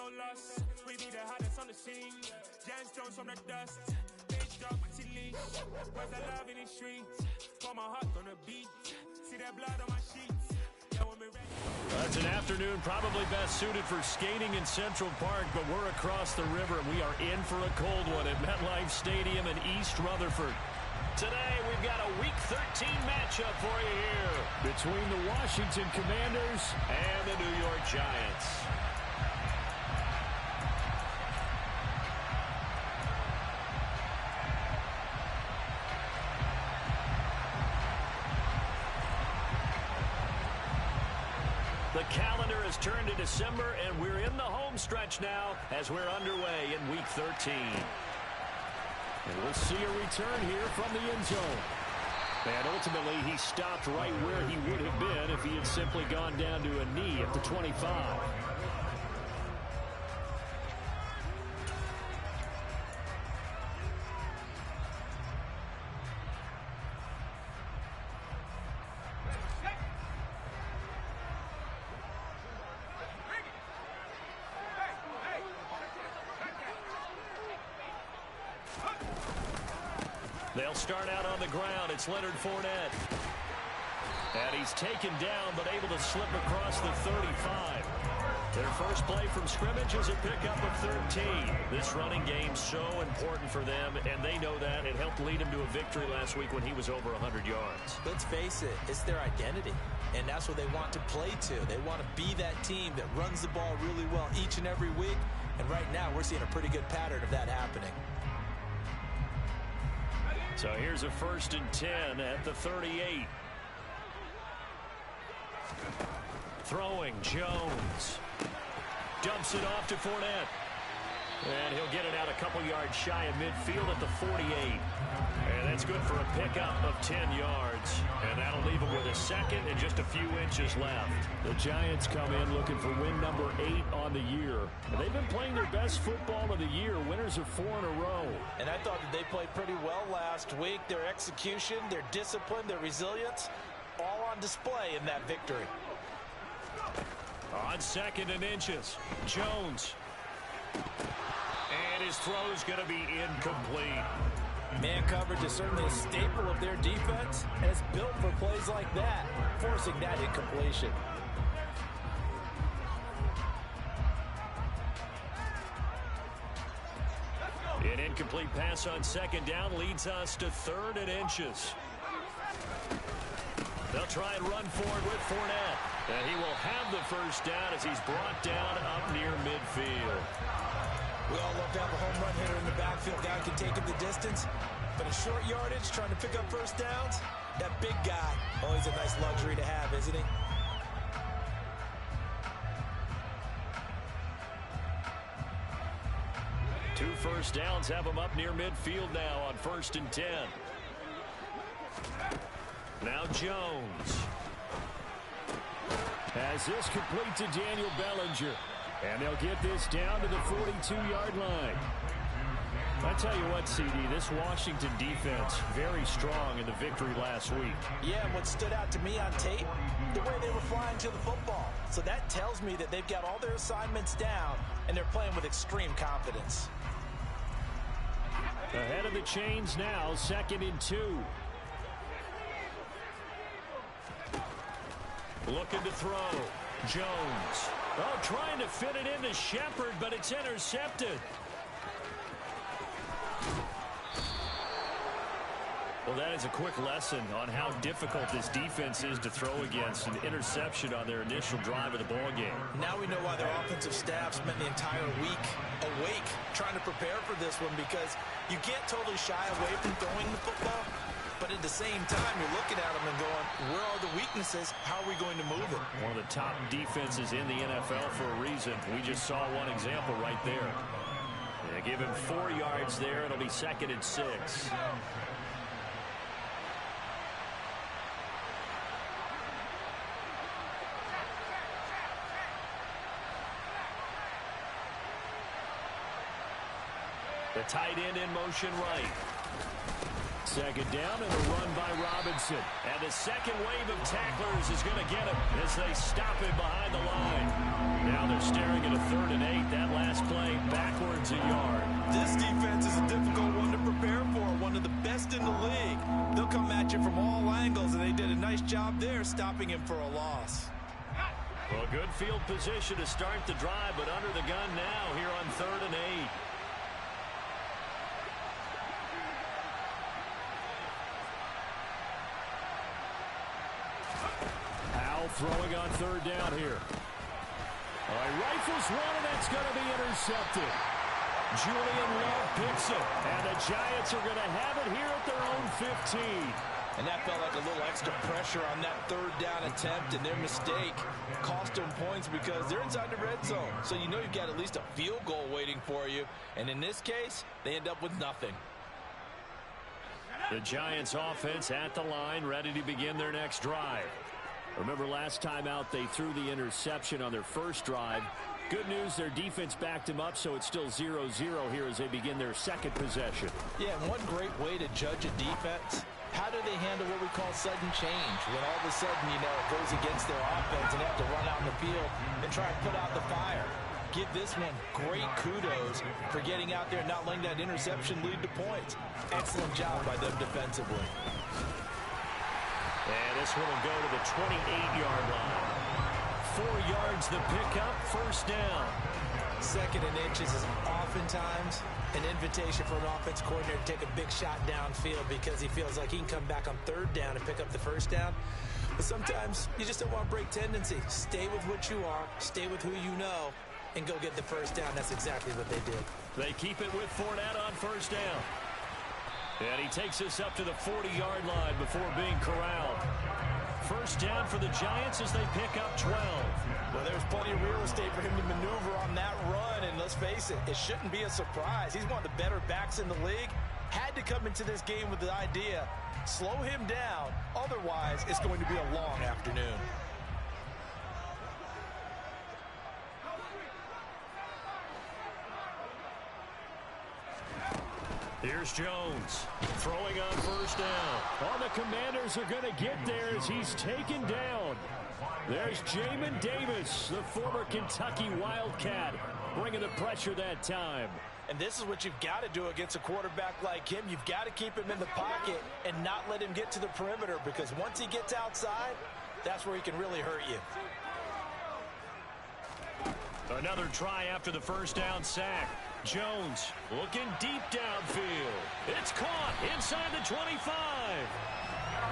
no loss. We be the hottest on the scene. James Jones from the dust. Bitch drop my leash. Where's the love in the streets? For my heart on the beat. See that blood on my sheets. It's an afternoon probably best suited for skating in Central Park, but we're across the river and we are in for a cold one at MetLife Stadium in East Rutherford. Today we've got a Week 13 matchup for you here between the Washington Commanders and the New York Giants. The calendar has turned to December, and we're in the home stretch now as we're underway in Week 13. And we'll see a return here from the end zone. And ultimately, he stopped right where he would have been if he had simply gone down to a knee at the 25. They'll start out on the ground. It's Leonard Fournette. And he's taken down, but able to slip across the 35. Their first play from scrimmage is a pickup of 13. This running game's so important for them, and they know that. It helped lead him to a victory last week when he was over 100 yards. Let's face it, it's their identity, and that's what they want to play to. They want to be that team that runs the ball really well each and every week, and right now we're seeing a pretty good pattern of that happening. So here's a 1st and 10 at the 38. Throwing, Jones. Dumps it off to Fournette. And he'll get it out a couple yards shy of midfield at the 48. And that's good for a pickup of 10 yards. And that'll leave him with a second and just a few inches left. The Giants come in looking for win number 8 on the year. And they've been playing their best football of the year. Winners of 4 in a row. And I thought that they played pretty well last week. Their execution, their discipline, their resilience, all on display in that victory. On 2nd and inches, Jones. And his throw's going to be incomplete. Man coverage is certainly a staple of their defense, and it's built for plays like that, forcing that incompletion. An incomplete pass on 2nd down leads us to 3rd and inches. They'll try and run forward with Fournette. And he will have the first down as he's brought down up near midfield. We all love to have a home run hitter in the backfield. Guy can take it the distance. But in short yardage, trying to pick up first downs, that big guy, always a nice luxury to have, isn't he? Two first downs have him up near midfield now on 1st and 10. Now Jones. As this complete to Daniel Bellinger. And they'll get this down to the 42-yard line. I tell you what, CD, this Washington defense, very strong in the victory last week. Yeah, what stood out to me on tape, the way they were flying to the football. So that tells me that they've got all their assignments down, and they're playing with extreme confidence. Ahead of the chains now, 2nd and 2. Looking to throw. Jones. Oh, trying to fit it into Shepard, but it's intercepted. Well, that is a quick lesson on how difficult this defense is to throw against. An interception on their initial drive of the ballgame. Now we know why their offensive staff spent the entire week awake trying to prepare for this one, because you can't totally shy away from throwing the football. But at the same time, you're looking at them and going, where are the weaknesses? How are we going to move it? One of the top defenses in the NFL for a reason. We just saw one example right there. They give him 4 yards there. It'll be 2nd and 6. The tight end in motion right. Second down and a run by Robinson. And the second wave of tacklers is going to get him as they stop him behind the line. Now they're staring at a 3rd and 8. That last play backwards a yard. This defense is a difficult one to prepare for, one of the best in the league. They'll come at you from all angles, and they did a nice job there stopping him for a loss. Well, good field position to start the drive, but under the gun now here on 3rd and 8. Powell throwing on 3rd down here. All right, rifles one, and that's going to be intercepted. Julian Love picks it, and the Giants are going to have it here at their own 15. And that felt like a little extra pressure on that 3rd down attempt, and their mistake cost them points because they're inside the red zone. So you know you've got at least a field goal waiting for you. And in this case, they end up with nothing. The Giants offense at the line, ready to begin their next drive. Remember last time out, they threw the interception on their first drive. Good news, their defense backed him up, so it's still 0-0 here as they begin their second possession. Yeah, and one great way to judge a defense, how do they handle what we call sudden change? When all of a sudden, you know, it goes against their offense and they have to run out in the field and try and put out the fire. Give this one great kudos for getting out there and not letting that interception lead to points. Excellent job by them defensively. And this one will go to the 28-yard line. 4 yards the pickup, 1st down. 2nd and inches is oftentimes an invitation for an offense coordinator to take a big shot downfield because he feels like he can come back on 3rd down and pick up the 1st down. But sometimes you just don't want to break tendency. Stay with what you are, stay with who you know, and go get the 1st down. That's exactly what they did. They keep it with Fournette on 1st down. And he takes us up to the 40-yard line before being corralled. 1st down for the Giants as they pick up 12. Well, there's plenty of real estate for him to maneuver on that run, and let's face it, it shouldn't be a surprise. He's one of the better backs in the league. Had to come into this game with the idea, slow him down, otherwise it's going to be a long afternoon. Here's Jones throwing on 1st down. Oh, the Commanders are going to get there as he's taken down. There's Jamin Davis, the former Kentucky Wildcat, bringing the pressure that time. And this is what you've got to do against a quarterback like him. You've got to keep him in the pocket and not let him get to the perimeter, because once he gets outside, that's where he can really hurt you. Another try after the 1st down sack. Jones looking deep downfield. It's caught inside the 25.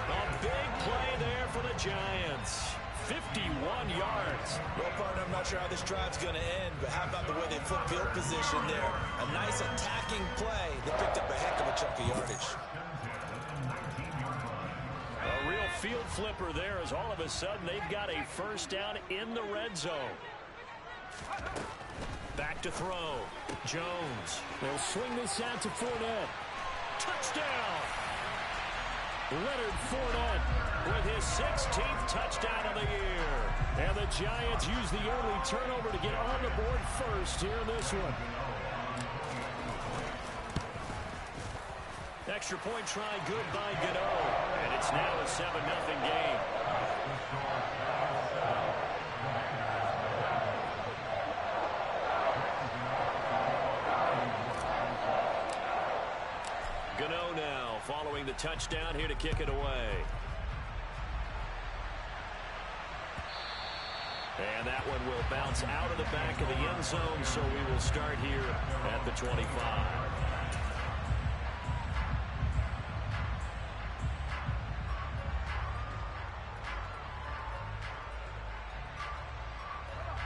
A big play there for the Giants. 51 yards. Well, partner, I'm not sure how this drive's going to end, but how about the way they flip field position there? A nice attacking play. They picked up a heck of a chunk of yardage. A real field flipper there as all of a sudden they've got a 1st down in the red zone. Back to throw. Jones. They'll swing this out to Fournette. Touchdown! Leonard Fournette with his 16th touchdown of the year. And the Giants use the early turnover to get on the board first here in this one. Extra point try good by Gano. And it's now a 7-0 game. Gano now following the touchdown here to kick it away. And that one will bounce out of the back of the end zone, so we will start here at the 25.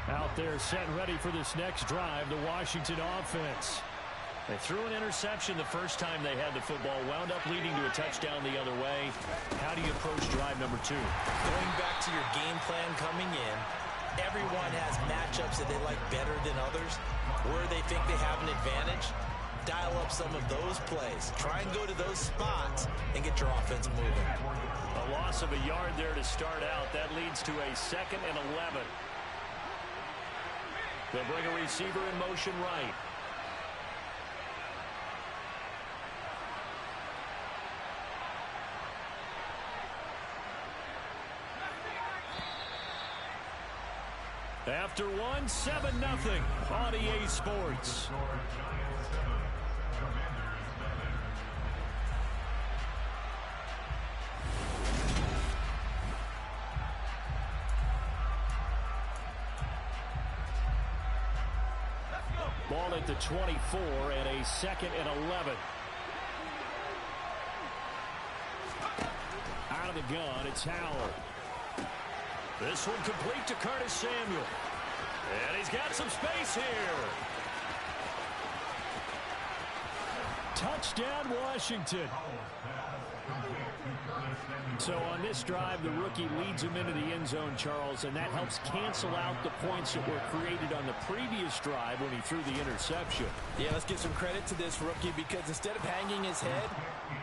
Out there set and ready for this next drive, the Washington offense. They threw an interception the first time they had the football, wound up leading to a touchdown the other way. How do you approach drive number 2? Going back to your game plan coming in, everyone has matchups that they like better than others, where they think they have an advantage. Dial up some of those plays. Try and go to those spots and get your offense moving. A loss of a yard there to start out. That leads to a 2nd and 11. They'll bring a receiver in motion right. After one, 7-0 on EA Sports. Ball at the 24 and a 2nd and 11. Out of the gun, it's Howell. This one complete to Curtis Samuel. And he's got some space here. Touchdown, Washington. So on this drive, the rookie leads him into the end zone, Charles, and that helps cancel out the points that were created on the previous drive when he threw the interception. Yeah, let's give some credit to this rookie because instead of hanging his head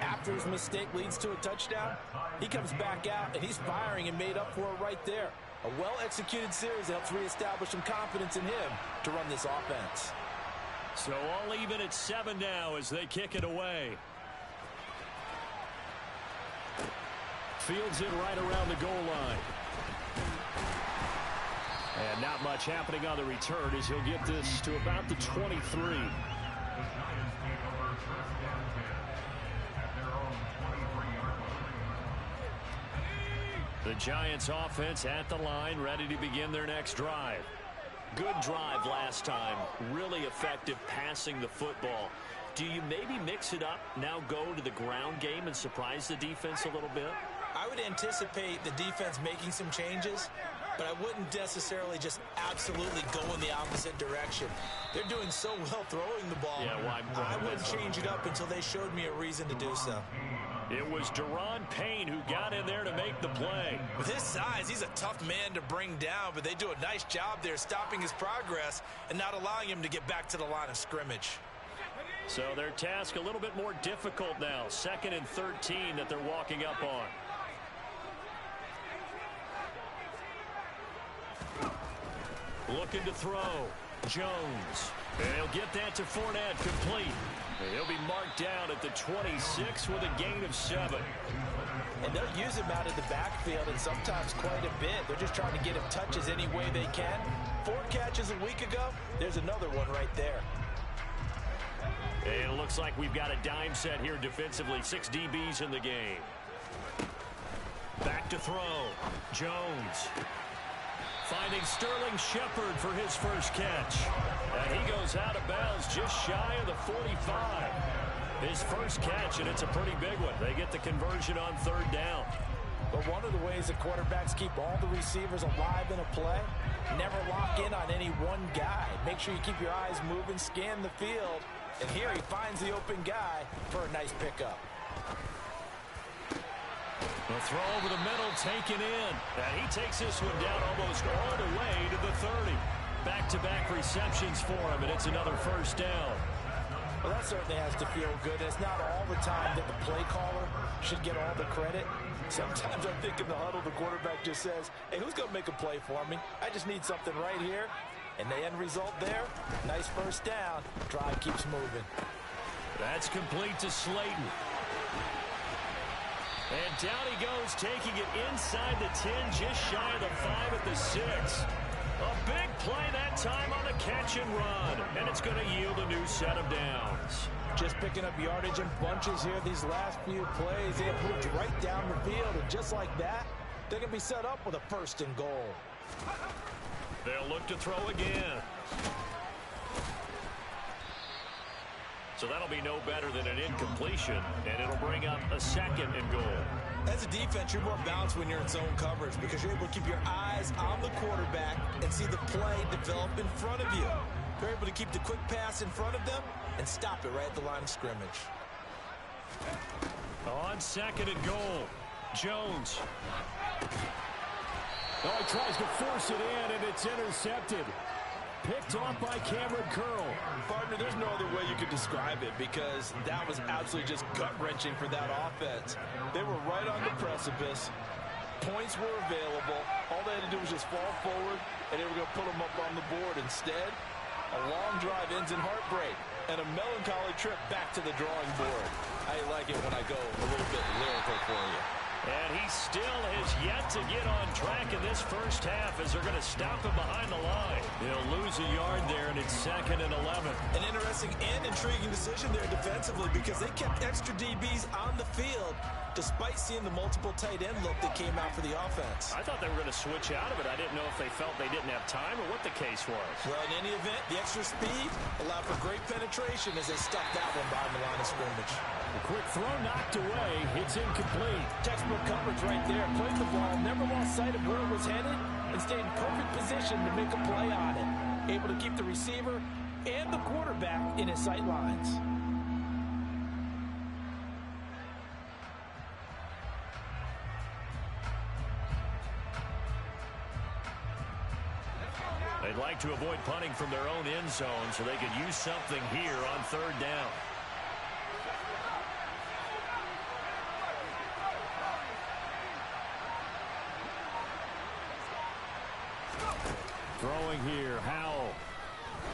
after his mistake leads to a touchdown, he comes back out and he's firing and made up for it right there. A well-executed series helps reestablish some confidence in him to run this offense. So all even at 7 now as they kick it away. Fields it right around the goal line. And not much happening on the return as he'll get this to about the 23. The Giants offense at the line, ready to begin their next drive. Good drive last time. Really effective passing the football. Do you maybe mix it up, now go to the ground game and surprise the defense a little bit? I would anticipate the defense making some changes, but I wouldn't necessarily just absolutely go in the opposite direction. They're doing so well throwing the ball. Yeah, well, I wouldn't change it up until they showed me a reason to do so. It was Daron Payne who got in there to make the play. With his size, he's a tough man to bring down, but they do a nice job there stopping his progress and not allowing him to get back to the line of scrimmage. So their task a little bit more difficult now. 2nd and 13 that they're walking up on. Looking to throw. Jones. And he'll get that to Fournette, complete. And he'll be marked down at the 26 with a gain of 7. And they'll use him out of the backfield and sometimes quite a bit. They're just trying to get him touches any way they can. 4 catches a week ago. There's another one right there. And it looks like we've got a dime set here defensively. 6 DBs in the game. Back to throw. Jones. Finding Sterling Shepard for his first catch. And he goes out of bounds just shy of the 45. His first catch, and it's a pretty big one. They get the conversion on 3rd down. But one of the ways that quarterbacks keep all the receivers alive in a play, never lock in on any one guy. Make sure you keep your eyes moving, scan the field. And here he finds the open guy for a nice pickup. The throw over the middle taken in. And he takes this one down almost all the way to the 30. Back-to-back receptions for him, and it's another first down. Well, that certainly has to feel good. It's not all the time that the play caller should get all the credit. Sometimes I think in the huddle, the quarterback just says, hey, who's going to make a play for me? I just need something right here. And the end result there, nice first down. Drive keeps moving. That's complete to Slayton. And down he goes, taking it inside the 10, just shy of the 5 at the 6. A big play that time on the catch and run. And it's going to yield a new set of downs. Just picking up yardage in bunches here these last few plays. They have moved right down the field. And just like that, they're going to be set up with a 1st and goal. They'll look to throw again. So that'll be no better than an incompletion, and it'll bring up a 2nd and goal. As a defense, you're more balanced when you're in zone coverage because you're able to keep your eyes on the quarterback and see the play develop in front of you. You're able to keep the quick pass in front of them and stop it right at the line of scrimmage. On 2nd and goal, Jones. Oh, he tries to force it in, and it's intercepted. Picked off by Cameron Curl. Partner, there's no other way you could describe it because that was absolutely just gut-wrenching for that offense. They were right on the precipice. Points were available. All they had to do was just fall forward, and they were going to put them up on the board. Instead, a long drive ends in heartbreak and a melancholy trip back to the drawing board. I like it when I go a little bit lyrical for you. And he still has yet to get on track in this first half as they're going to stop him behind the line. He'll lose a yard there, and it's 2nd and 11. An interesting and intriguing decision there defensively because they kept extra DBs on the field despite seeing the multiple tight end look that came out for the offense. I thought they were going to switch out of it. I didn't know if they felt they didn't have time or what the case was. Well, in any event, the extra speed allowed for great penetration as they stuck that one behind the line of scrimmage. A quick throw knocked away. It's incomplete. Textbook coverage right there. Played the ball, never lost sight of where it was headed, and stayed in perfect position to make a play on it. Able to keep the receiver and the quarterback in his sight lines. They'd like to avoid punting from their own end zone so they could use something here on 3rd down. Throwing here, Howell.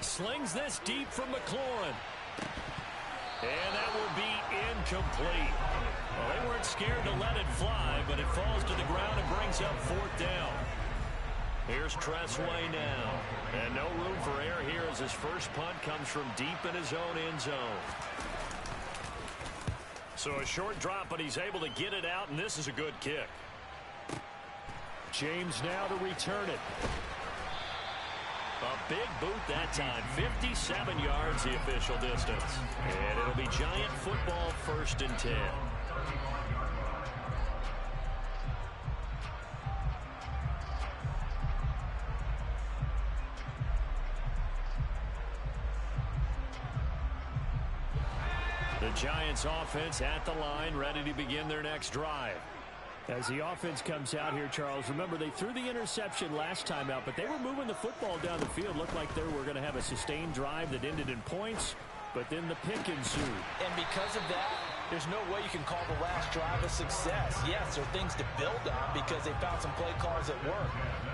Slings this deep from McLaurin. And that will be incomplete. Well, they weren't scared to let it fly, but it falls to the ground and brings up 4th down. Here's Tressway now. And no room for error here as his first punt comes from deep in his own end zone. So a short drop, but he's able to get it out, and this is a good kick. James now to return it. A big boot that time. 57 yards the official distance. And it'll be Giant football 1st and 10. The Giants offense at the line, ready to begin their next drive. As the offense comes out here, Charles, remember they threw the interception last time out, but they were moving the football down the field. Looked like they were going to have a sustained drive that ended in points, but then the pick ensued. And because of that, there's no way you can call the last drive a success. Yes, there are things to build on because they found some play calls that work.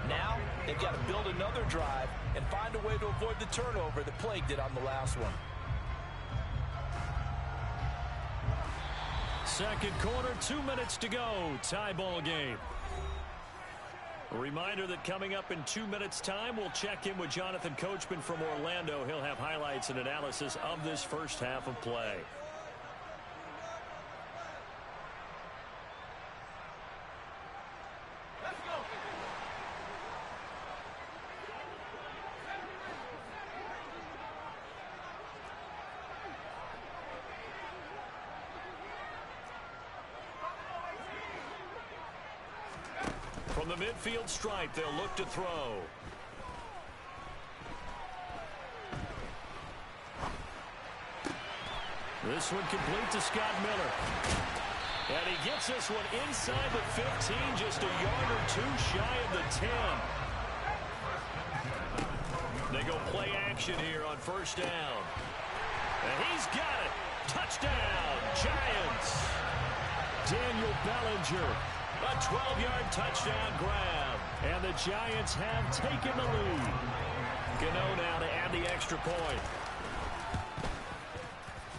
Now, they've got to build another drive and find a way to avoid the turnover that plagued it on the last one. 2nd quarter, 2 minutes to go. Tie ball game. A reminder that coming up in 2 minutes' time, we'll check in with Jonathan Coachman from Orlando. He'll have highlights and analysis of this first half of play. From the midfield stripe, they'll look to throw. This one complete to Scott Miller. And he gets this one inside the 15, just a yard or two shy of the 10. They go play action here on 1st down. And he's got it. Touchdown, Giants. Daniel Bellinger. A 12-yard touchdown grab. And the Giants have taken the lead. Gano now to add the extra point.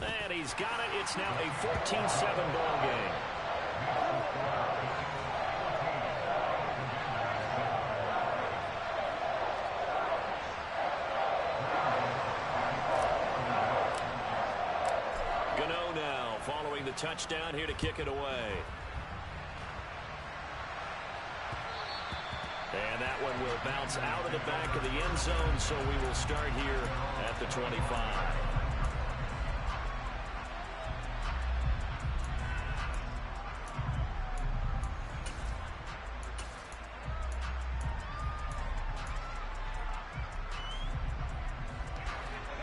And he's got it. It's now a 14-7 ball game. Gano now following the touchdown here to kick it away. And that one will bounce out of the back of the end zone, so we will start here at the 25.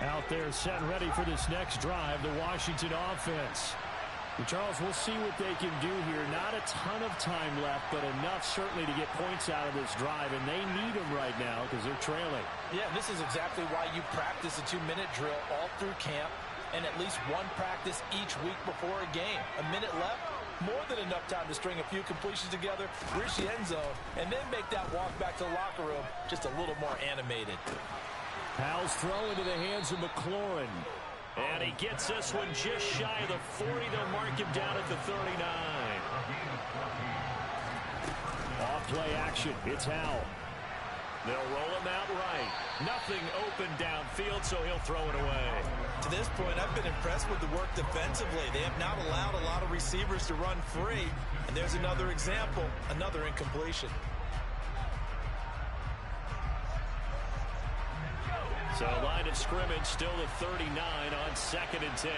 Out there set and ready for this next drive, the Washington offense. Charles, we'll see what they can do here. Not a ton of time left, but enough certainly to get points out of this drive, and they need them right now because they're trailing. Yeah, this is exactly why you practice a 2-minute drill all through camp and at least one practice each week before a game. A minute left, more than enough time to string a few completions together, reach the end zone, and then make that walk back to the locker room just a little more animated. Howell's throw into the hands of McLaurin. And he gets this one just shy of the 40. They'll mark him down at the 39. play action. It's Howell. They'll roll him out right. Nothing open downfield, so he'll throw it away. To this point, I've been impressed with the work defensively. They have not allowed a lot of receivers to run free. And there's another example, another incompletion. So line of scrimmage still at 39 on 2nd and 10.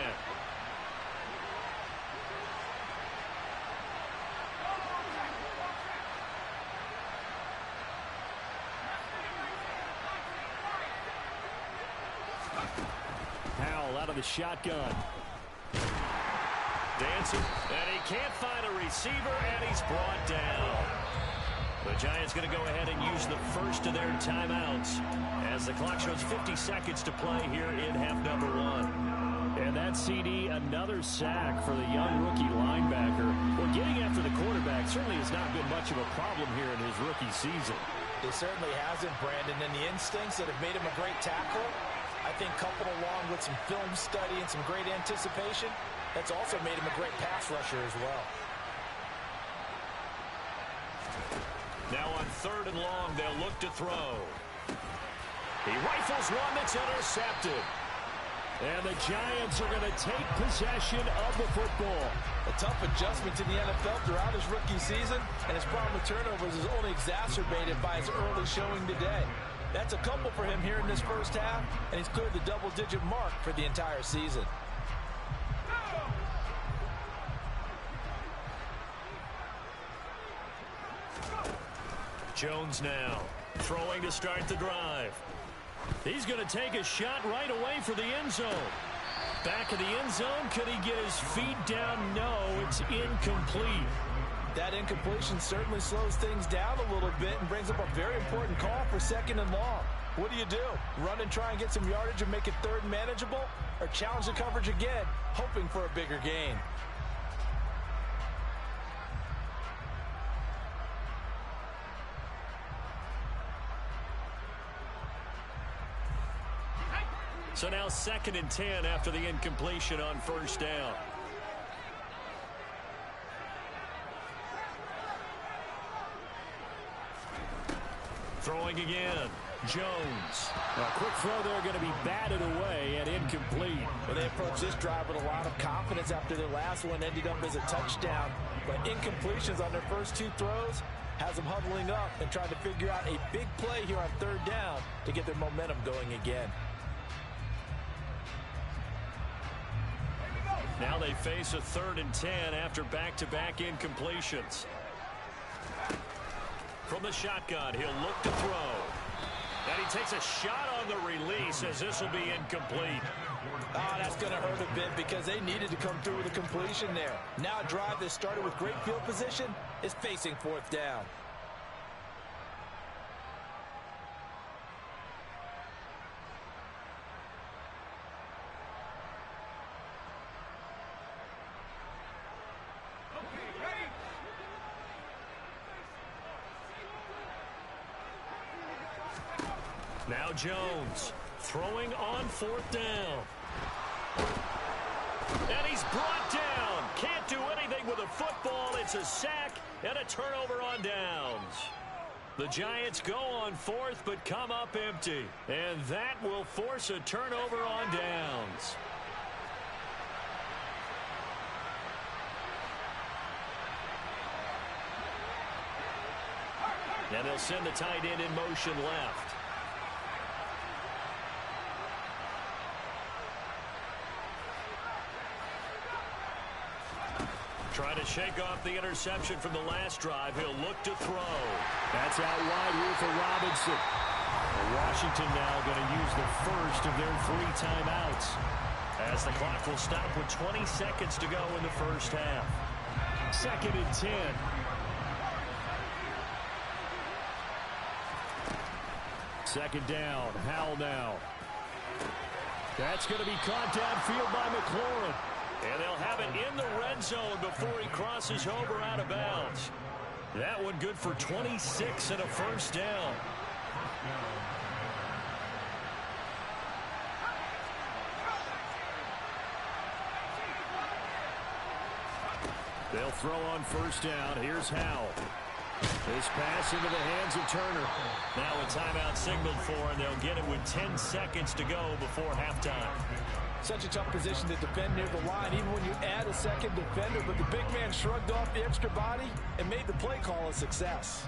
Howell out of the shotgun. Dancing, and he can't find a receiver, and he's brought down. The Giants going to go ahead and use the first of their timeouts as the clock shows 50 seconds to play here in half number 1. And that CD, another sack for the young rookie linebacker. Well, getting after the quarterback certainly has not been much of a problem here in his rookie season. It certainly hasn't, Brandon, and the instincts that have made him a great tackle, I think coupled along with some film study and some great anticipation, that's also made him a great pass rusher as well. Now on 3rd and long, they'll look to throw. He rifles one that's intercepted. And the Giants are going to take possession of the football. A tough adjustment to the NFL throughout his rookie season, and his problem with turnovers is only exacerbated by his early showing today. That's a couple for him here in this first half, and he's cleared the double-digit mark for the entire season. Jones now throwing to start the drive. He's going to take a shot right away for the end zone. Back of the end zone. Could he get his feet down? No, it's incomplete. That incompletion certainly slows things down a little bit and brings up a very important call for 2nd and long. What do? Run and try and get some yardage and make it 3rd and manageable? Or challenge the coverage again, hoping for a bigger gain? So now 2nd and 10 after the incompletion on 1st down. Throwing again. Jones. A quick throw there going to be batted away and incomplete. Well, they approached this drive with a lot of confidence after their last one ended up as a touchdown. But incompletions on their first 2 throws has them huddling up and trying to figure out a big play here on 3rd down to get their momentum going again. Now they face a 3rd and 10 after back-to-back incompletions. From the shotgun, he'll look to throw. And he takes a shot on the release as this will be incomplete. Oh, that's going to hurt a bit because they needed to come through with a completion there. Now a drive that started with great field position is facing 4th down. Now Jones throwing on 4th down. And he's brought down. Can't do anything with a football. It's a sack and a turnover on downs. The Giants go on 4th but come up empty. And that will force a turnover on downs. And they'll send the tight end in motion left. Trying to shake off the interception from the last drive. He'll look to throw. That's out wide here for Robinson. Washington now going to use the first of their 3 timeouts. As the clock will stop with 20 seconds to go in the first half. 2nd and 10. Second down. Howell now. That's going to be caught downfield by McLaurin. And they'll have it in the red zone before he crosses over out of bounds. That one good for 26 and a first down. They'll throw on 1st down. Here's Howell. This pass into the hands of Turner. Now a timeout signaled for, and they'll get it with 10 seconds to go before halftime. Such a tough position to defend near the line, even when you add a second defender. But the big man shrugged off the extra body and made the play call a success.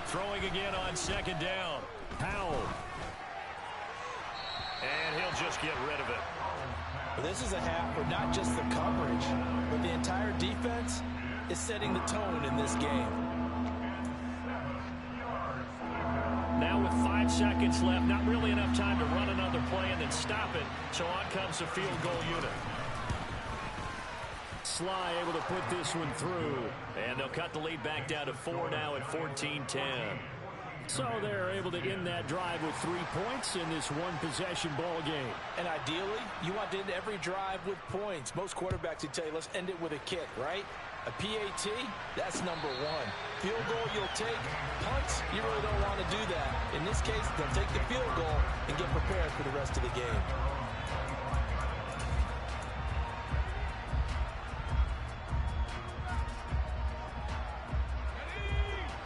Throwing again on second down. Powell. And he'll just get rid of it. Well, this is a half where not just the coverage, but the entire defense is setting the tone in this game. Now with 5 seconds left, not really enough time to run another play and then stop it. So on comes the field goal unit. Sly able to put this one through. And they'll cut the lead back down to 4 now at 14-10. So they're able to end that drive with 3 points in this one-possession ball game. And ideally, you want to end every drive with points. Most quarterbacks would tell you, let's end it with a kick, right? A PAT, that's number one. Field goal you'll take. Punts, you really don't want to do that. In this case, they'll take the field goal and get prepared for the rest of the game.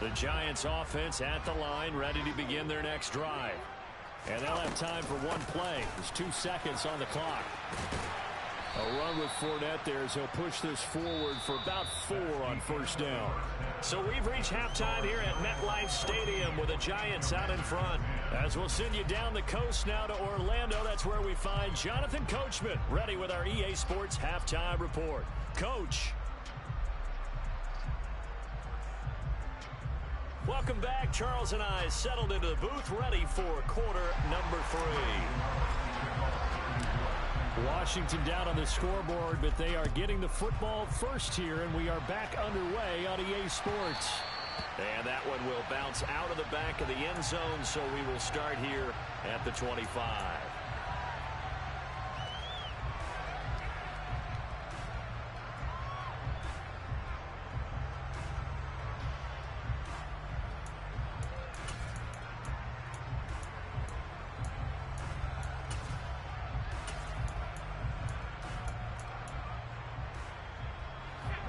The Giants offense at the line, ready to begin their next drive. And they'll have time for one play. There's 2 seconds on the clock. A run with Fournette there as he'll push this forward for about 4 on first down. So we've reached halftime here at MetLife Stadium with the Giants out in front. As we'll send you down the coast now to Orlando, that's where we find Jonathan Coachman, ready with our EA Sports Halftime Report. Coach. Welcome back. Charles and I settled into the booth, ready for quarter number 3. Washington down on the scoreboard, but they are getting the football first here, and we are back underway on EA Sports. And that one will bounce out of the back of the end zone, so we will start here at the 25.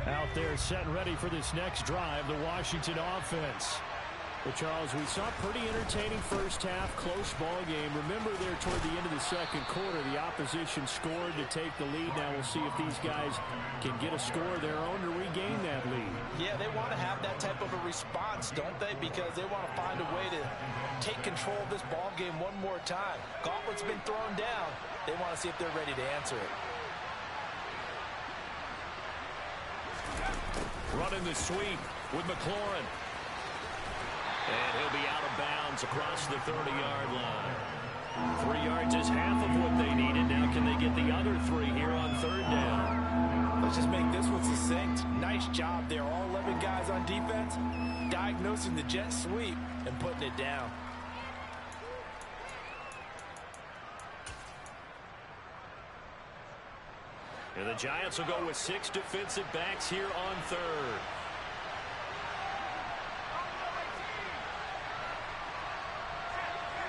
Out there set and ready for this next drive, the Washington offense. But Charles, we saw a pretty entertaining first half, close ball game. Remember there toward the end of the second quarter, the opposition scored to take the lead. Now we'll see if these guys can get a score of their own to regain that lead. Yeah, they want to have that type of a response, don't they? Because they want to find a way to take control of this ball game one more time. Gauntlet's been thrown down. They want to see if they're ready to answer it. Running the sweep with McLaurin. And he'll be out of bounds across the 30-yard line. 3 yards is half of what they needed. Now can they get the other 3 here on third down? Let's just make this one succinct. Nice job there. All 11 guys on defense diagnosing the jet sweep and putting it down. And the Giants will go with 6 defensive backs here on third.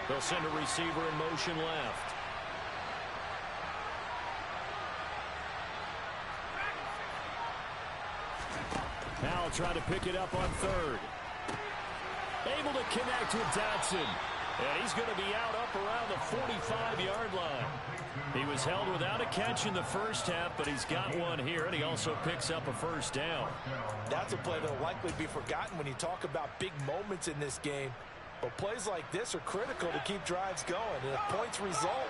They'll send a receiver in motion left. Now try to pick it up on third. Able to connect with Dotson. And he's going to be out up around the 45-yard line. He was held without a catch in the first half, but he's got one here, and he also picks up a first down. That's a play that will likely be forgotten when you talk about big moments in this game. But plays like this are critical to keep drives going. And if points result,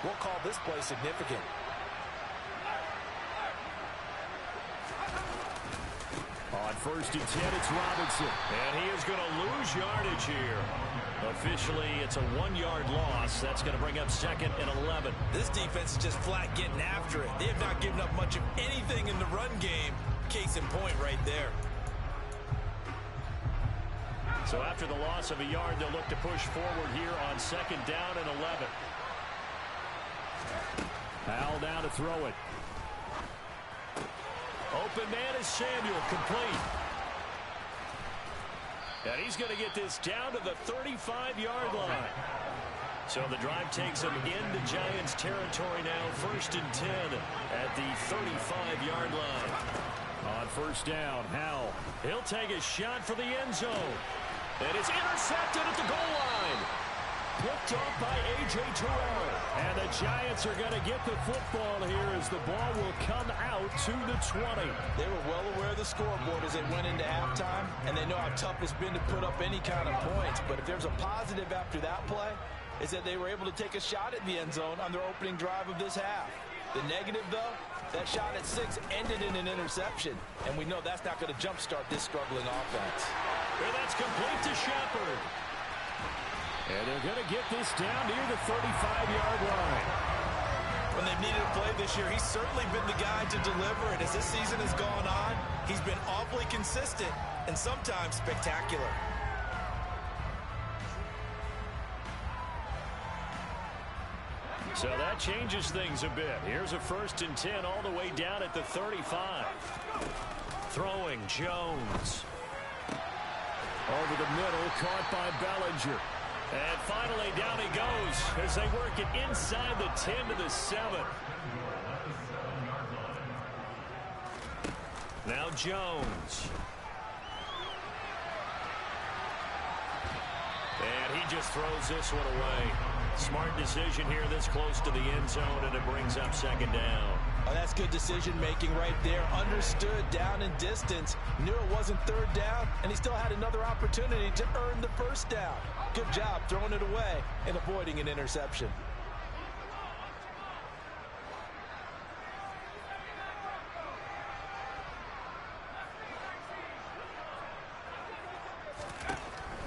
we'll call this play significant. On first and 10, it's Robinson. And he is going to lose yardage here. Officially, it's a 1-yard loss. That's going to bring up second and 11. This defense is just flat getting after it. They have not given up much of anything in the run game. Case in point right there. So after the loss of a yard, they'll look to push forward here on second down and 11. Powell down to throw it. Open man is Samuel, complete. And he's going to get this down to the 35-yard line. So the drive takes him into Giants territory now. 1st and 10 at the 35-yard line. On first down, Howell. He'll take a shot for the end zone. And it's intercepted at the goal line. Picked off by A.J. Terrell. And the Giants are going to get the football here as the ball will come out to the 20. They were well aware of the scoreboard as they went into halftime, and they know how tough it's been to put up any kind of points. But if there's a positive after that play, is that they were able to take a shot at the end zone on their opening drive of this half. The negative, though, that shot at 6 ended in an interception, and we know that's not going to jumpstart this struggling offense. And that's complete to Shepard. And they're going to get this down near the 35-yard line. When they've needed a play this year, he's certainly been the guy to deliver, and as this season has gone on, he's been awfully consistent and sometimes spectacular. So that changes things a bit. Here's a 1st and 10 all the way down at the 35. Throwing Jones. Over the middle, caught by Bellinger. And finally down he goes as they work it inside the 10 to the 7. Now Jones. And he just throws this one away. Smart decision here this close to the end zone, and it brings up 2nd down. Oh, that's good decision-making right there. Understood down and distance. Knew it wasn't 3rd down, and he still had another opportunity to earn the 1st down. Good job throwing it away and avoiding an interception.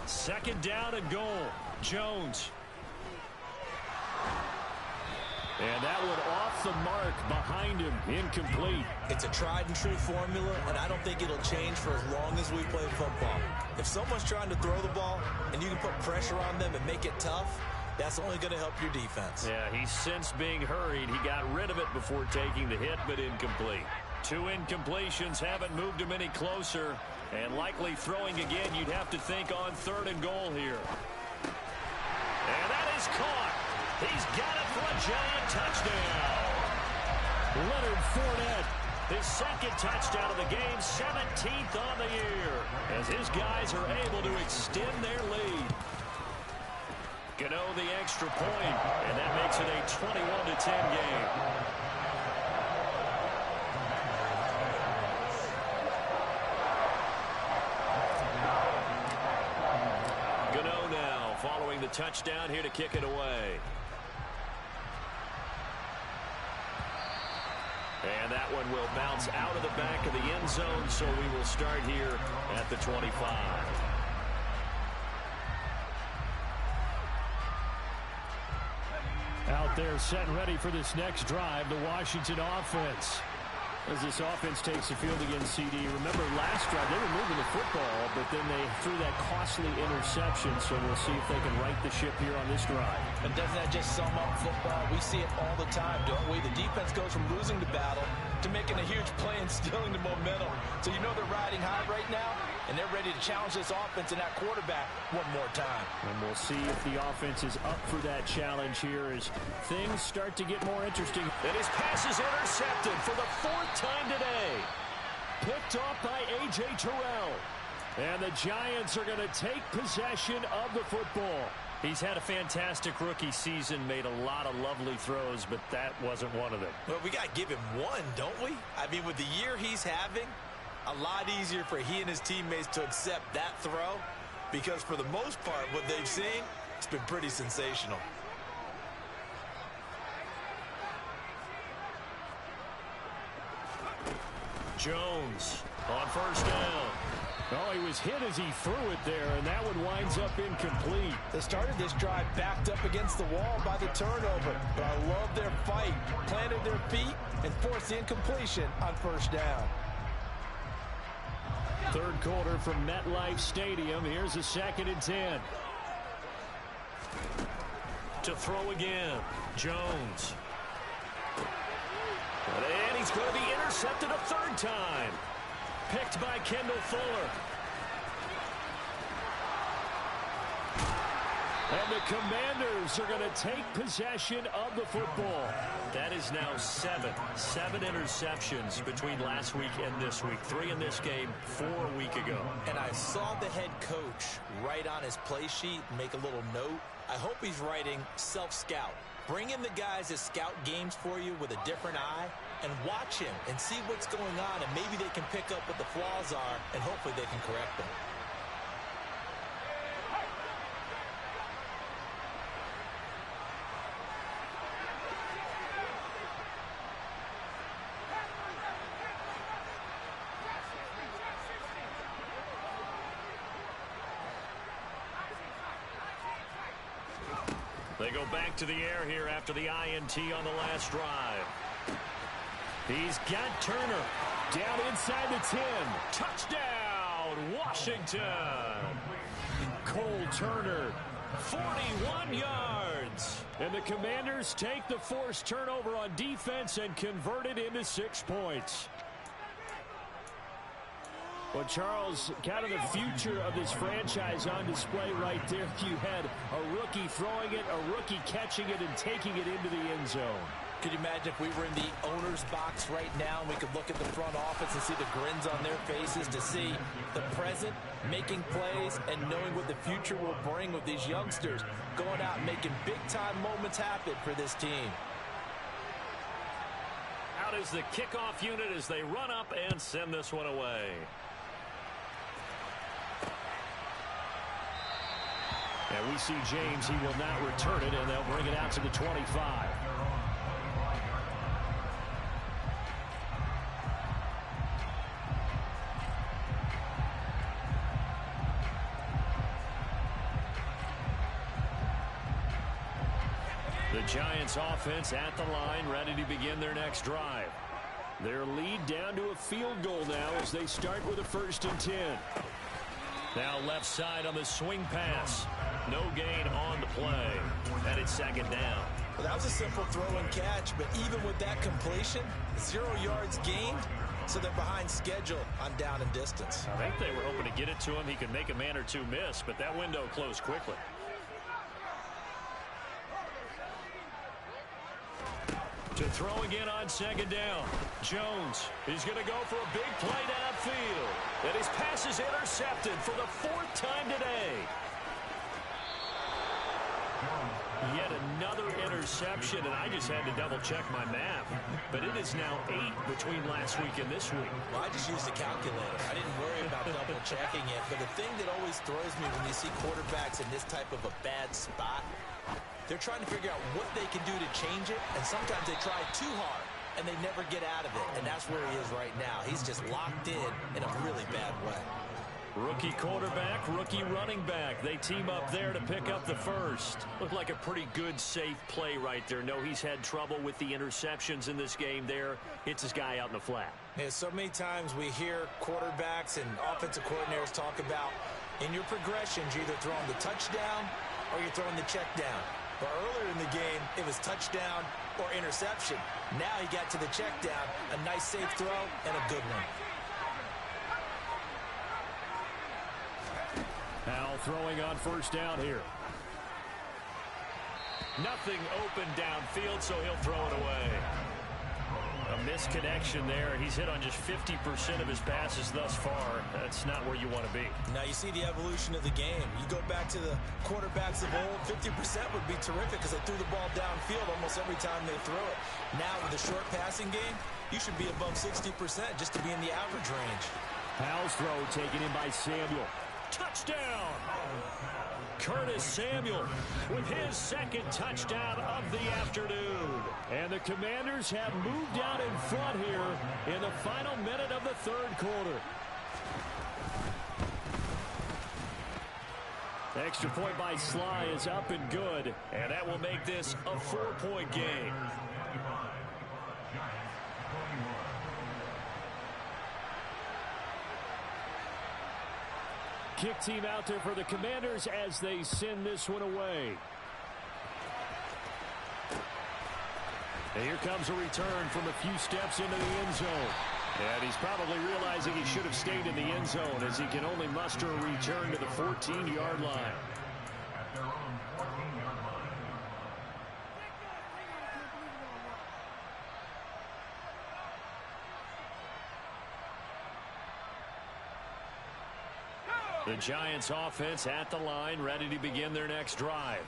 Second down and goal. Jones. And that one off the mark behind him. Incomplete. It's a tried-and-true formula, and I don't think it'll change for as long as we play football. If someone's trying to throw the ball and you can put pressure on them and make it tough, that's only going to help your defense. Yeah, he's since being hurried. He got rid of it before taking the hit, but incomplete. 2 incompletions haven't moved him any closer. And likely throwing again, you'd have to think on 3rd and goal here. And that is caught. He's got it for a Giant touchdown. Leonard Fournette. His 2nd touchdown of the game, 17th on the year, as his guys are able to extend their lead. Gano the extra point, and that makes it a 21-10 game. Gano now following the touchdown here to kick it away. And that one will bounce out of the back of the end zone, so we will start here at the 25. Out there set and ready for this next drive, the Washington offense. As this offense takes the field against CD. Remember last drive, they were moving the football, but then they threw that costly interception, so we'll see if they can right the ship here on this drive. And doesn't that just sum up football? We see it all the time, don't we? The defense goes from losing the battle to making a huge play and stealing the momentum. So you know they're riding high right now, and they're ready to challenge this offense and that quarterback one more time. And we'll see if the offense is up for that challenge here as things start to get more interesting. And his pass is intercepted for the 4th time today. Picked off by A.J. Terrell. And the Giants are going to take possession of the football. He's had a fantastic rookie season, made a lot of lovely throws, but that wasn't one of them. Well, we got to give him one, don't we? I mean, with the year he's having, a lot easier for he and his teammates to accept that throw because for the most part, what they've seen, it's been pretty sensational. Jones on 1st down. Oh, he was hit as he threw it there, and that one winds up incomplete. They started this drive backed up against the wall by the turnover, but I love their fight, planted their feet, and forced the incompletion on 1st down. 3rd quarter from MetLife Stadium. Here's a 2nd and 10. To throw again, Jones. And he's going to be intercepted a 3rd time. Picked by Kendall Fuller. And the Commanders are going to take possession of the football. That is now seven interceptions between last week and this week. 3 in this game, 4 a week ago. And I saw the head coach write on his play sheet, make a little note. I hope he's writing self-scout. Bring in the guys that scout games for you with a different eye and watch him and see what's going on, and maybe they can pick up what the flaws are, and hopefully they can correct them. They go back to the air here after the INT on the last drive. He's got Turner down inside the 10. Touchdown, Washington. Cole Turner. 41 yards. And the Commanders take the forced turnover on defense and convert it into 6 points. Well, Charles, kind of the future of this franchise on display right there. You had a rookie throwing it, a rookie catching it, and taking it into the end zone. Could you imagine if we were in the owner's box right now and we could look at the front office and see the grins on their faces, to see the present making plays and knowing what the future will bring with these youngsters going out and making big-time moments happen for this team. Out is the kickoff unit as they run up and send this one away. And we see James. He will not return it, and they'll bring it out to the 25. The Giants offense at the line, ready to begin their next drive. Their lead down to a field goal now as they start with a 1st and 10. Now left side on the swing pass. No gain on the play. And it's 2nd down. Well, that was a simple throw and catch, but even with that completion, 0 yards gained, so they're behind schedule on down and distance. I think they were hoping to get it to him. He could make a man or two miss, but that window closed quickly. To throw again on 2nd down. Jones is going to go for a big play downfield. And his pass is intercepted for the 4th time today. Yet another interception, and I just had to double-check my math. But it is now 8 between last week and this week. Well, I just used a calculator. I didn't worry about double-checking it. But the thing that always throws me when you see quarterbacks in this type of a bad spot, they're trying to figure out what they can do to change it, and sometimes they try too hard, and they never get out of it. And that's where he is right now. He's just locked in a really bad way. Rookie quarterback, rookie running back. They team up there to pick up the first. Looked like a pretty good, safe play right there. No, he's had trouble with the interceptions in this game there. Hits his guy out in the flat. Yeah, so many times we hear quarterbacks and offensive coordinators talk about in your progressions, you're either throwing the touchdown or you're throwing the check down. But earlier in the game, it was touchdown or interception. Now he got to the check down, a nice safe throw and a good one. Now throwing on 1st down here. Nothing open downfield, so he'll throw it away. A misconnection there. He's hit on just 50% of his passes thus far. That's not where you want to be. Now you see the evolution of the game. You go back to the quarterbacks of old, 50% would be terrific because they threw the ball downfield almost every time they threw it. Now with the short passing game, you should be above 60% just to be in the average range. Powell's throw taken in by Samuel. Touchdown! Curtis Samuel with his 2nd touchdown of the afternoon. And the Commanders have moved out in front here in the final minute of the 3rd quarter. Extra point by Sly is up and good. And that will make this a 4-point game. Kick team out there for the Commanders as they send this one away. And here comes a return from a few steps into the end zone. And he's probably realizing he should have stayed in the end zone as he can only muster a return to the 14-yard line. The Giants offense at the line, ready to begin their next drive.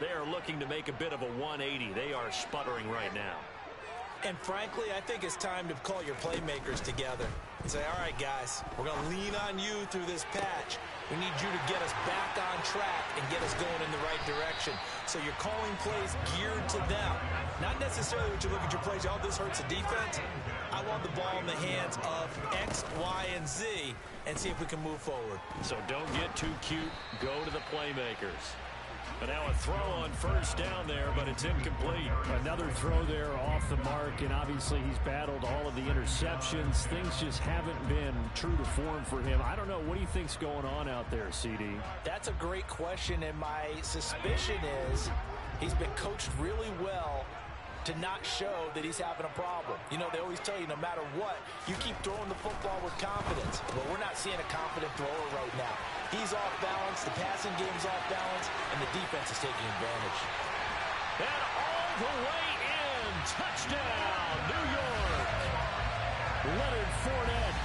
They are looking to make a bit of a 180. They are sputtering right now. And frankly, I think it's time to call your playmakers together and say, all right, guys, we're going to lean on you through this patch. We need you to get us back on track and get us going in the right direction. So you're calling plays geared to them. Not necessarily what you look at your plays, oh, this hurts the defense. I want the ball in the hands of X, Y, and Z and see if we can move forward. So don't get too cute. Go to the playmakers. But now a throw on first down there, but it's incomplete. Another throw there off the mark, and obviously he's battled all of the interceptions. Things just haven't been true to form for him. I don't know. What do you think's going on out there, CD? That's a great question, and my suspicion is he's been coached really well to not show that he's having a problem. You know, they always tell you no matter what, you keep throwing the football with confidence. But we're not seeing a confident thrower right now. He's off balance, the passing game's off balance, and the defense is taking advantage. And all the way in, touchdown, New York. Leonard Fournette,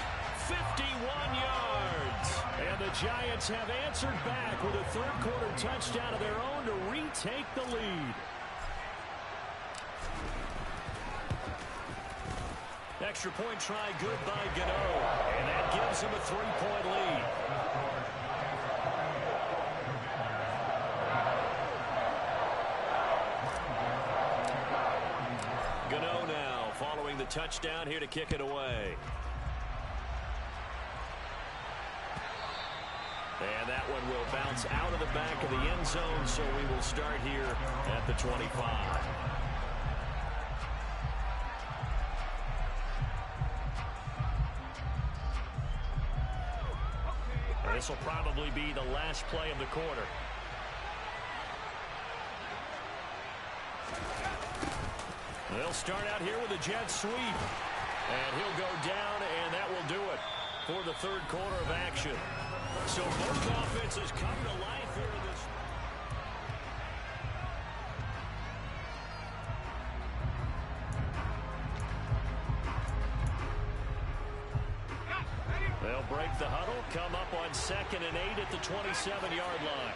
51 yards. And the Giants have answered back with a third-quarter touchdown of their own to retake the lead. Extra point try good by Gano, and that gives him a 3-point lead. Gano now following the touchdown here to kick it away. And that one will bounce out of the back of the end zone, so we will start here at the 25. This will probably be the last play of the quarter. They'll start out here with a jet sweep. And he'll go down, and that will do it for the third quarter of action. So both offenses come to life here in this. They'll break the huddle, come up on 2nd and 8 at the 27-yard line.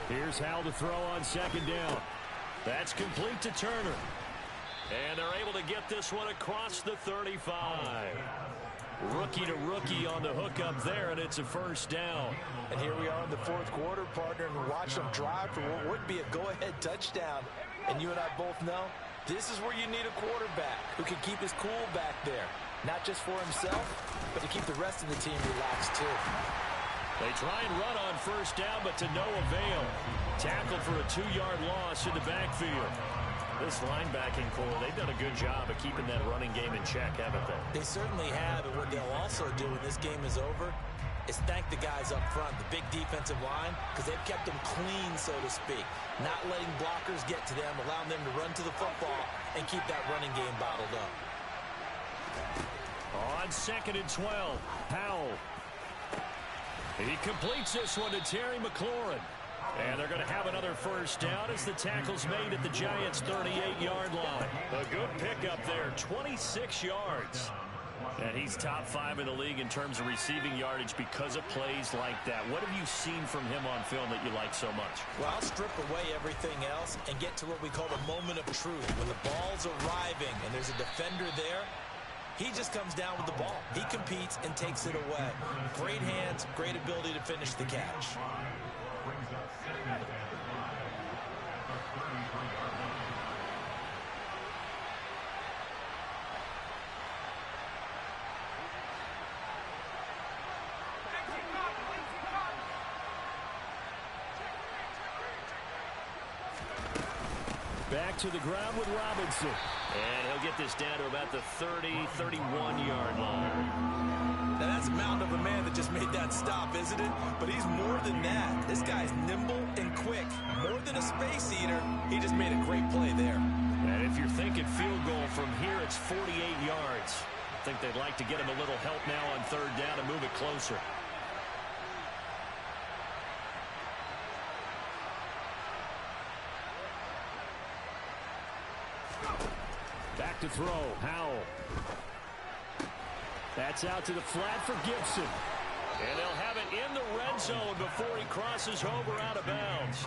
Here's Howell to throw on 2nd down. That's complete to Turner. And they're able to get this one across the 35. Rookie to rookie on the hookup there, and it's a first down. And here we are in the fourth quarter, partner, and watch them drive for what would be a go-ahead touchdown. And you and I both know this is where you need a quarterback who can keep his cool back there. Not just for himself, but to keep the rest of the team relaxed too. They try and run on first down, but to no avail. Tackled for a 2-yard loss in the backfield. This linebacking core, they've done a good job of keeping that running game in check, haven't they? They certainly have, and what they'll also do when this game is over is thank the guys up front, the big defensive line, because they've kept them clean, so to speak. Not letting blockers get to them, allowing them to run to the football and keep that running game bottled up. On 2nd and 12, Howell. He completes this one to Terry McLaurin. And they're going to have another first down as the tackle's made at the Giants' 38-yard line. A good pickup there, 26 yards. And he's top 5 in the league in terms of receiving yardage because of plays like that. What have you seen from him on film that you like so much? Well, I'll strip away everything else and get to what we call the moment of truth. When the ball's arriving and there's a defender there, he just comes down with the ball. He competes and takes it away. Great hands, great ability to finish the catch. Back to the ground with Robinson. And he'll get this down to about the 30, 31-yard line. Now that's a mountain of a man that just made that stop, isn't it? But he's more than that. This guy's nimble and quick. More than a space eater, he just made a great play there. And if you're thinking field goal from here, it's 48 yards. I think they'd like to get him a little help now on third down and move it closer. Back to throw, Howell. That's out to the flat for Gibson. And they'll have it in the red zone before he crosses over out of bounds.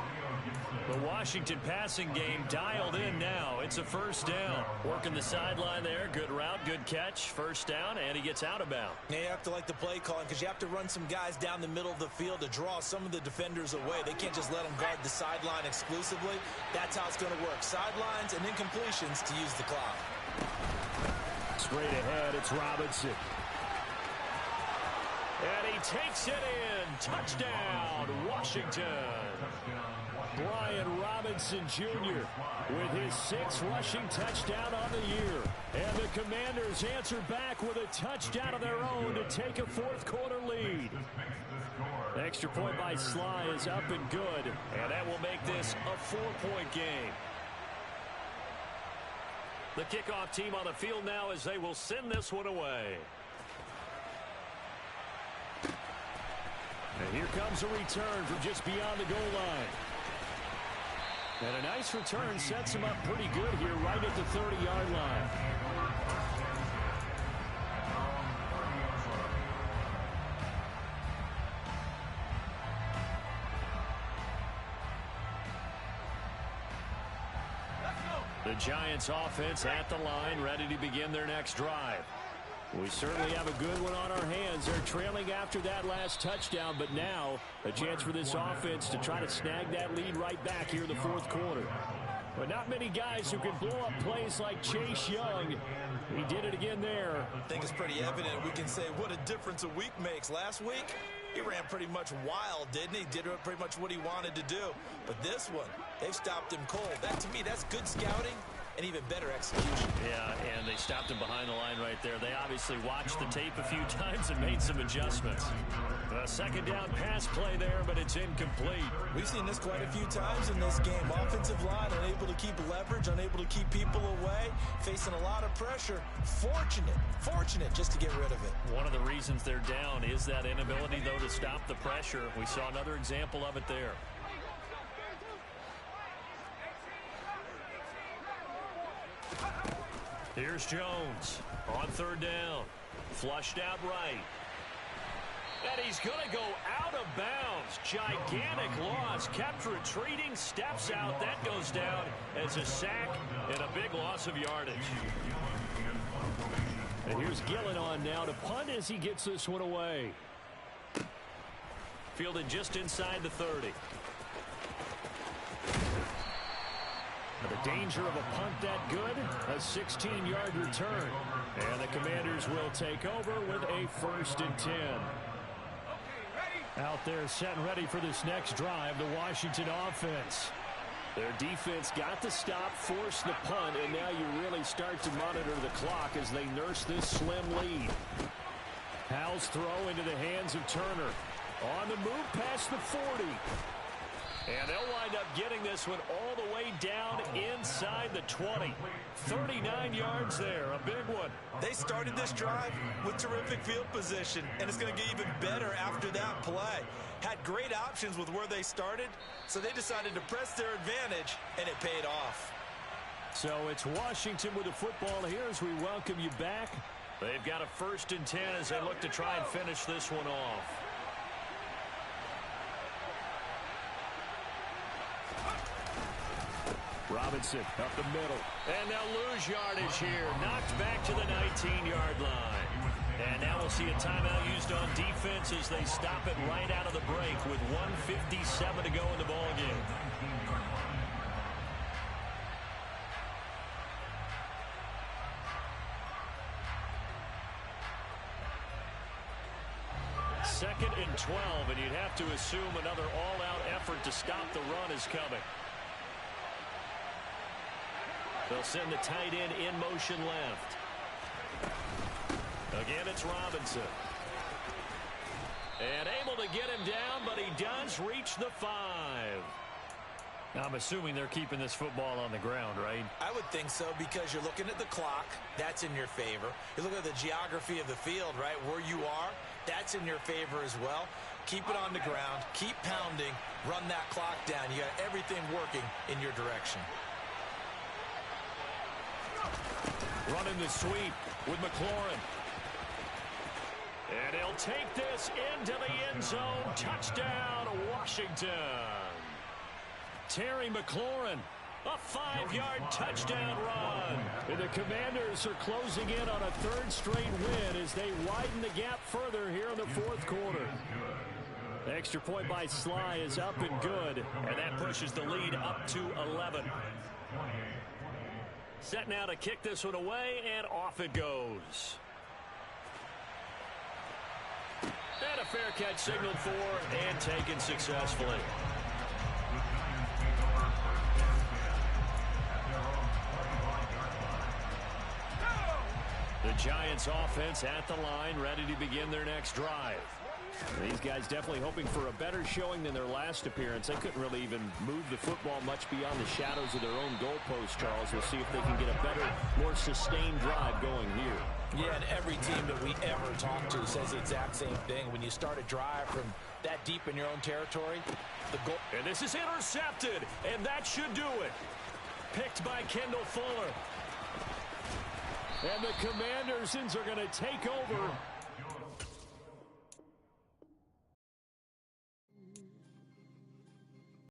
The Washington passing game dialed in now. It's a first down. Working the sideline there. Good route, good catch. First down, and he gets out of bounds. Yeah, you have to like the play calling because you have to run some guys down the middle of the field to draw some of the defenders away. They can't just let them guard the sideline exclusively. That's how it's going to work. Sidelines and incompletions to use the clock. Straight ahead, it's Robinson. And he takes it in. Touchdown, Washington. Brian Robinson Jr. with his 6th rushing touchdown on the year. And the Commanders answer back with a touchdown of their own to take a 4th quarter lead. The extra point by Sly is up and good. And that will make this a 4-point game. The kickoff team on the field now as they will send this one away. And here comes a return from just beyond the goal line. And a nice return sets him up pretty good here right at the 30-yard line. The Giants offense at the line, ready to begin their next drive. We certainly have a good one on our hands. They're trailing after that last touchdown, but now a chance for this offense to try to snag that lead right back here in the 4th quarter. But not many guys who can blow up plays like Chase Young. He did it again there. I think it's pretty evident. We can say what a difference a week makes. Last week, he ran pretty much wild, didn't he? Did pretty much what he wanted to do. But this one, they've stopped him cold. That, to me, that's good scouting and even better execution. Yeah, and they stopped him behind the line right there. They obviously watched the tape a few times and made some adjustments. A 2nd down pass play there, but it's incomplete. We've seen this quite a few times in this game. Offensive line unable to keep leverage, unable to keep people away, facing a lot of pressure. Fortunate just to get rid of it. One of the reasons they're down is that inability, though, to stop the pressure. We saw another example of it there. Here's Jones on 3rd down. Flushed out right. And he's going to go out of bounds. Gigantic loss. Kept retreating. Steps out. That goes down as a sack and a big loss of yardage. And here's Gillen on now to punt as he gets this one away. Fielded just inside the 30. The danger of a punt that good, a 16-yard return. And the Commanders will take over with a 1st and 10. Out there set and ready for this next drive, the Washington offense. Their defense got the stop, forced the punt, and now you really start to monitor the clock as they nurse this slim lead. Howell's throw into the hands of Turner. On the move past the 40. And they'll wind up getting this one all the way down inside the 20. 39 yards there, a big one. They started this drive with terrific field position, and it's going to get even better after that play. Had great options with where they started, so they decided to press their advantage, and it paid off. So it's Washington with the football here as we welcome you back. They've got a 1st and 10 as they look to try and finish this one off. Robinson up the middle. And they'll lose yardage here. Knocked back to the 19-yard line. And now we'll see a timeout used on defense as they stop it right out of the break with 1:57 to go in the ballgame. Second and 12, and you'd have to assume another all-out effort to stop the run is coming. They'll send the tight end in motion left. Again, it's Robinson. And able to get him down, but he does reach the 5. Now, I'm assuming they're keeping this football on the ground, right? I would think so because you're looking at the clock. That's in your favor. You look at the geography of the field, right? Where you are, that's in your favor as well. Keep it on the ground. Keep pounding. Run that clock down. You got everything working in your direction. Running the sweep with McLaurin. And he'll take this into the end zone. Touchdown, Washington. Terry McLaurin, a 5-yard touchdown run. And the Commanders are closing in on a third straight win as they widen the gap further here in the fourth quarter. The extra point by Sly is up and good. And that pushes the lead up to 11. Set now to kick this one away, and off it goes. And a fair catch signaled for and taken successfully. The Giants offense at the line, ready to begin their next drive. These guys definitely hoping for a better showing than their last appearance. They couldn't really even move the football much beyond the shadows of their own goalpost, Charles. We'll see if they can get a better, more sustained drive going here. Yeah, and every team that we ever talk to says the exact same thing. When you start a drive from that deep in your own territory, the goal... And this is intercepted, and that should do it. Picked by Kendall Fuller. And the Commanders are going to take over